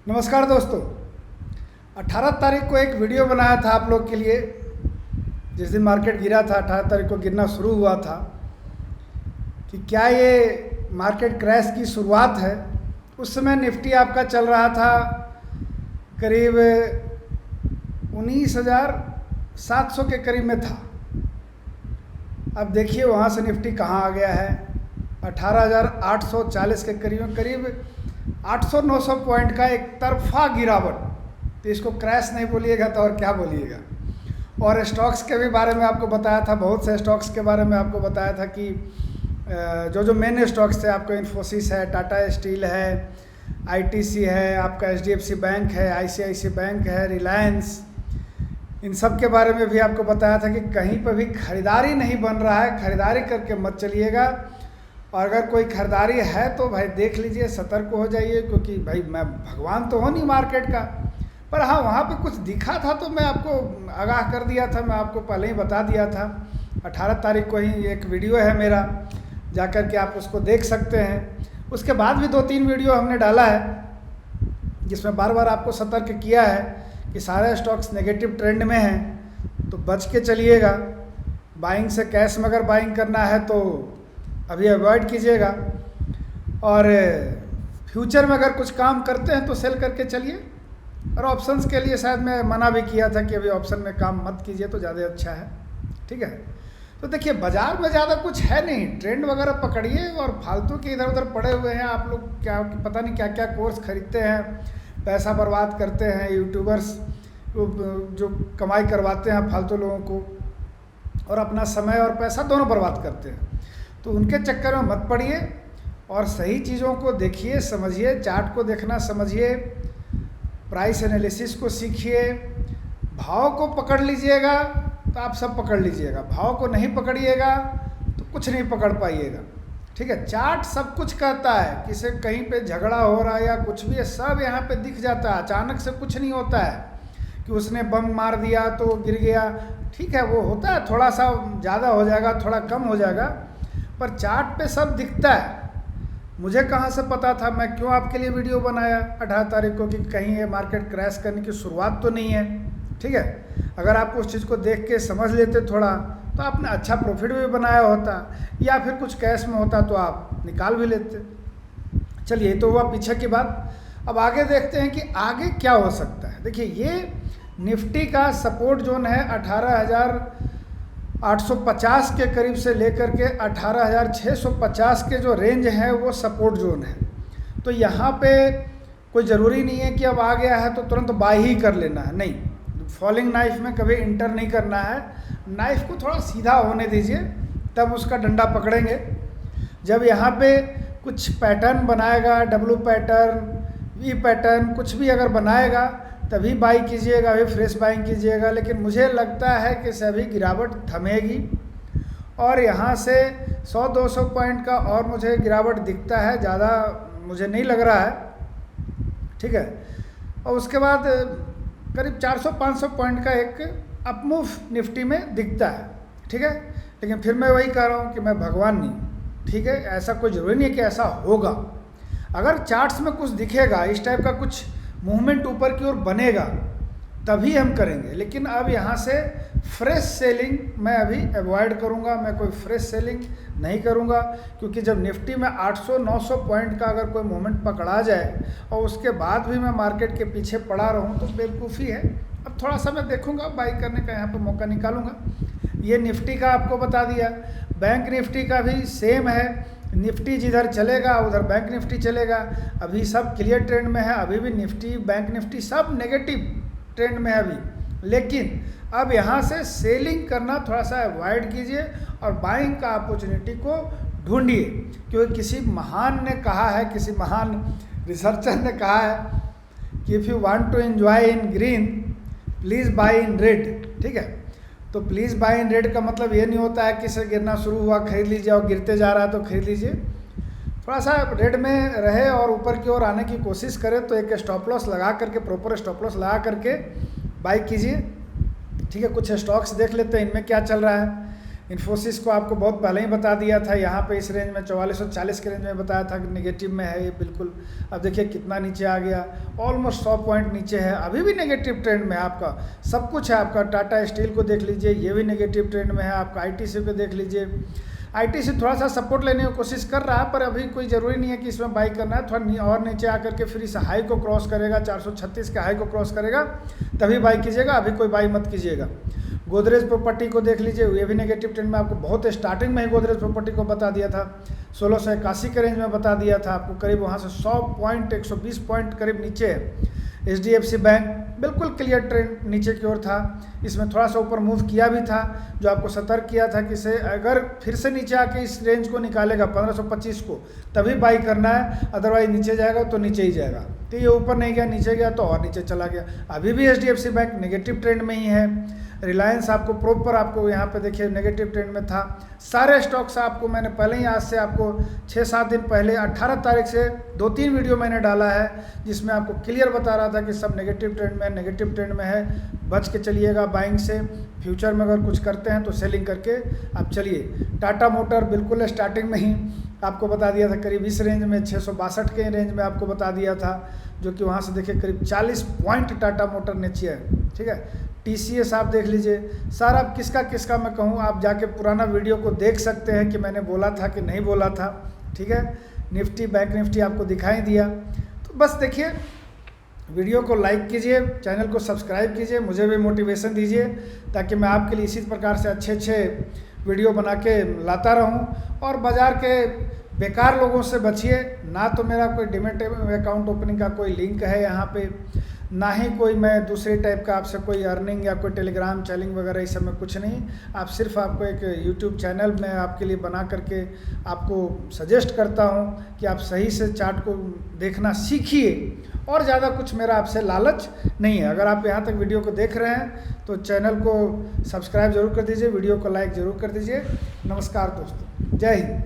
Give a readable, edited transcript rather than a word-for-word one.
नमस्कार दोस्तों। 18 तारीख को एक वीडियो बनाया था आप लोग के लिए। जिस दिन मार्केट गिरा था, 18 तारीख को गिरना शुरू हुआ था कि क्या ये मार्केट क्रैश की शुरुआत है। उस समय निफ्टी आपका चल रहा था करीब 19,700 के करीब में था। अब देखिए वहाँ से निफ्टी कहाँ आ गया है, 18,840 के करीब 800-900 पॉइंट का एक तरफा गिरावट। तो इसको क्रैश नहीं बोलिएगा तो और क्या बोलिएगा। और स्टॉक्स के भी बारे में आपको बताया था, बहुत से स्टॉक्स के बारे में आपको बताया था कि जो मेन स्टॉक्स थे आपको इन्फोसिस है, टाटा स्टील है, आईटीसी है, आपका एचडीएफसी बैंक है, आईसीआईसी बैंक है, रिलायंस, इन सब के बारे में भी आपको बताया था कि कहीं पर भी खरीदारी नहीं बन रहा है, खरीदारी करके मत चलिएगा। और अगर कोई खरीदारी है तो भाई देख लीजिए, सतर्क हो जाइए, क्योंकि भाई मैं भगवान तो हो नहीं मार्केट का। पर हाँ, वहाँ पे कुछ दिखा था तो मैं आपको आगाह कर दिया था, मैं आपको पहले ही बता दिया था। 18 तारीख को ही एक वीडियो है मेरा, जाकर के आप उसको देख सकते हैं। उसके बाद भी 2-3 वीडियो हमने डाला है जिसमें बार बार आपको सतर्क किया है कि सारे स्टॉक्स नेगेटिव ट्रेंड में हैं, तो बच के चलिएगा। बाइंग से कैश में अगर बाइंग करना है तो अभी अवॉइड कीजिएगा, और फ्यूचर में अगर कुछ काम करते हैं तो सेल करके चलिए। और ऑप्शंस के लिए शायद मैं मना भी किया था कि अभी ऑप्शन में काम मत कीजिए तो ज़्यादा अच्छा है, ठीक है। तो देखिए बाज़ार में ज़्यादा कुछ है नहीं, ट्रेंड वगैरह पकड़िए और फालतू के इधर उधर पड़े हुए हैं आप लोग। क्या पता नहीं क्या क्या कोर्स खरीदते हैं, पैसा बर्बाद करते हैं। यूट्यूबर्स जो कमाई करवाते हैं फालतू लोगों को, और अपना समय और पैसा दोनों बर्बाद करते हैं। तो उनके चक्कर में मत पड़िए और सही चीज़ों को देखिए, समझिए, चार्ट को देखना समझिए, प्राइस एनालिसिस को सीखिए। भाव को पकड़ लीजिएगा तो आप सब पकड़ लीजिएगा, भाव को नहीं पकड़िएगा तो कुछ नहीं पकड़ पाइएगा, ठीक है। चार्ट सब कुछ कहता है, किसी कहीं पे झगड़ा हो रहा है या कुछ भी है, सब यहाँ पे दिख जाता है। अचानक से कुछ नहीं होता है कि उसने बम मार दिया तो गिर गया, ठीक है, वो होता है, थोड़ा सा ज़्यादा हो जाएगा, थोड़ा कम हो जाएगा, पर चार्ट पे सब दिखता है। मुझे कहाँ से पता था, मैं क्यों आपके लिए वीडियो बनाया 18 तारीख को कि कहीं ये मार्केट क्रैश करने की शुरुआत तो नहीं है, ठीक है। अगर आप उस चीज़ को देख के समझ लेते थोड़ा, तो आपने अच्छा प्रॉफिट भी बनाया होता, या फिर कुछ कैश में होता तो आप निकाल भी लेते। चलिए, तो हुआ पीछे की बात। अब आगे देखते हैं कि आगे क्या हो सकता है। देखिए, ये निफ्टी का सपोर्ट जोन है 18,850 के करीब से लेकर के 18,650 के जो रेंज है वो सपोर्ट जोन है। तो यहाँ पे कोई ज़रूरी नहीं है कि अब आ गया है तो तुरंत बाय ही कर लेना है, नहीं। फॉलिंग नाइफ में कभी इंटर नहीं करना है, नाइफ को थोड़ा सीधा होने दीजिए, तब उसका डंडा पकड़ेंगे। जब यहाँ पे कुछ पैटर्न बनाएगा, डब्लू पैटर्न, वी पैटर्न, कुछ भी अगर बनाएगा तभी बाई कीजिएगा, अभी फ्रेश बाइंग कीजिएगा। लेकिन मुझे लगता है कि सभी गिरावट थमेगी और यहाँ से 100-200 पॉइंट का और मुझे गिरावट दिखता है, ज़्यादा मुझे नहीं लग रहा है, ठीक है। और उसके बाद करीब 400-500 पॉइंट का एक अपमूव निफ्टी में दिखता है, ठीक है। लेकिन फिर मैं वही कह रहा हूँ कि मैं भगवान नहीं, ठीक है। ऐसा कोई ज़रूरी नहीं है कि ऐसा होगा। अगर चार्ट्स में कुछ दिखेगा, इस टाइप का कुछ मूवमेंट ऊपर की ओर बनेगा, तभी हम करेंगे। लेकिन अब यहाँ से फ्रेश सेलिंग मैं अभी अवॉइड करूँगा, मैं कोई फ्रेश सेलिंग नहीं करूँगा, क्योंकि जब निफ्टी में 800-900 पॉइंट का अगर कोई मूवमेंट पकड़ा जाए और उसके बाद भी मैं मार्केट के पीछे पड़ा रहूँ तो बेवकूफ़ी है। अब थोड़ा सा मैं देखूँगा, बाई करने का यहाँ पर मौका निकालूँगा। ये निफ्टी का आपको बता दिया। बैंक निफ्टी का भी सेम है, निफ्टी जिधर चलेगा उधर बैंक निफ्टी चलेगा। अभी सब क्लियर ट्रेंड में है, अभी भी निफ्टी, बैंक निफ्टी सब नेगेटिव ट्रेंड में है अभी। लेकिन अब यहाँ से सेलिंग करना थोड़ा सा अवॉइड कीजिए और बाइंग का अपॉर्चुनिटी को ढूंढिए, क्योंकि किसी महान ने कहा है, किसी महान रिसर्चर ने कहा है कि if you want to enjoy in green please buy in red, ठीक है। तो प्लीज़ बाय इन रेड का मतलब ये नहीं होता है कि इसे गिरना शुरू हुआ खरीद लीजिए और गिरते जा रहा है तो खरीद लीजिए। थोड़ा सा रेड में रहे और ऊपर की ओर आने की कोशिश करें तो एक स्टॉप लॉस लगा करके, प्रॉपर स्टॉप लॉस लगा करके बाई कीजिए, ठीक है। कुछ स्टॉक्स देख लेते हैं इनमें क्या चल रहा है। इन्फोसिस को आपको बहुत पहले ही बता दिया था, यहाँ पे इस रेंज में 4440 के रेंज में बताया था कि नेगेटिव में है ये बिल्कुल। अब देखिए कितना नीचे आ गया, ऑलमोस्ट 100 पॉइंट नीचे है, अभी भी नेगेटिव ट्रेंड में है आपका। सब कुछ है आपका। टाटा स्टील को देख लीजिए, ये भी नेगेटिव ट्रेंड में है आपका। आईटीसी को देख लीजिए, आईटीसी थोड़ा सा सपोर्ट लेने की कोशिश कर रहा है, पर अभी कोई ज़रूरी नहीं है कि इसमें बाई करना है। थोड़ा और नीचे आकर के फिर इस हाई को क्रॉस करेगा, 436 के हाई को क्रॉस करेगा तभी बाई कीजिएगा, अभी कोई बाई मत कीजिएगा। गोदरेज प्रॉपर्टी को देख लीजिए, ये भी नेगेटिव ट्रेंड में, आपको बहुत स्टार्टिंग में ही गोदरेज प्रॉपर्टी को बता दिया था, 1681 के रेंज में बता दिया था आपको। करीब वहाँ से 100 पॉइंट 120 पॉइंट करीब नीचे है। HDFC बैंक बिल्कुल क्लियर ट्रेंड नीचे की ओर था, इसमें थोड़ा सा ऊपर मूव किया भी था, जो आपको सतर्क किया था कि इसे अगर फिर से नीचे आके इस रेंज को निकालेगा 1525 को तभी बाई करना है, अदरवाइज नीचे जाएगा तो नीचे ही जाएगा। तो ये ऊपर नहीं गया, नीचे गया तो और नीचे चला गया। अभी भी HDFC बैंक नेगेटिव ट्रेंड में ही है। रिलायंस आपको प्रॉपर आपको यहाँ पे देखिए नेगेटिव ट्रेंड में था। सारे स्टॉक्स आपको मैंने पहले ही आज से आपको 6-7 दिन पहले 18 तारीख से 2-3 वीडियो मैंने डाला है, जिसमें आपको क्लियर बता रहा था कि सब नेगेटिव ट्रेंड में है, बच के चलिएगा बाइंग से। फ्यूचर में अगर कुछ करते हैं तो सेलिंग करके आप चलिए। टाटा मोटर बिल्कुल स्टार्टिंग में ही आपको बता दिया था, करीब इस रेंज में 662 के रेंज में आपको बता दिया था, जो कि वहाँ से देखिए करीब 40 पॉइंट टाटा मोटर नीचे है। ठीक है, TCS आप देख लीजिए। सारा किसका मैं कहूँ, आप जाके पुराना वीडियो को देख सकते हैं कि मैंने बोला था कि नहीं बोला था। ठीक है, निफ्टी बैंक निफ्टी आपको दिखाई दिया। तो बस देखिए, वीडियो को लाइक कीजिए, चैनल को सब्सक्राइब कीजिए, मुझे भी मोटिवेशन दीजिए ताकि मैं आपके लिए इसी प्रकार से अच्छे वीडियो बना के लाता रहूं। और बाज़ार के बेकार लोगों से बचिए। ना तो मेरा कोई डीमैट अकाउंट ओपनिंग का कोई लिंक है यहाँ पे, ना ही कोई मैं दूसरे टाइप का आपसे कोई अर्निंग या कोई टेलीग्राम चैलिंग वगैरह इस सब में कुछ नहीं। आप सिर्फ आपको एक यूट्यूब चैनल मैं आपके लिए बना करके आपको सजेस्ट करता हूँ कि आप सही से चार्ट को देखना सीखिए, और ज़्यादा कुछ मेरा आपसे लालच नहीं है। अगर आप यहाँ तक वीडियो को देख रहे हैं तो चैनल को सब्सक्राइब जरूर कर दीजिए, वीडियो को लाइक ज़रूर कर दीजिए। नमस्कार दोस्तों, जय हिंद।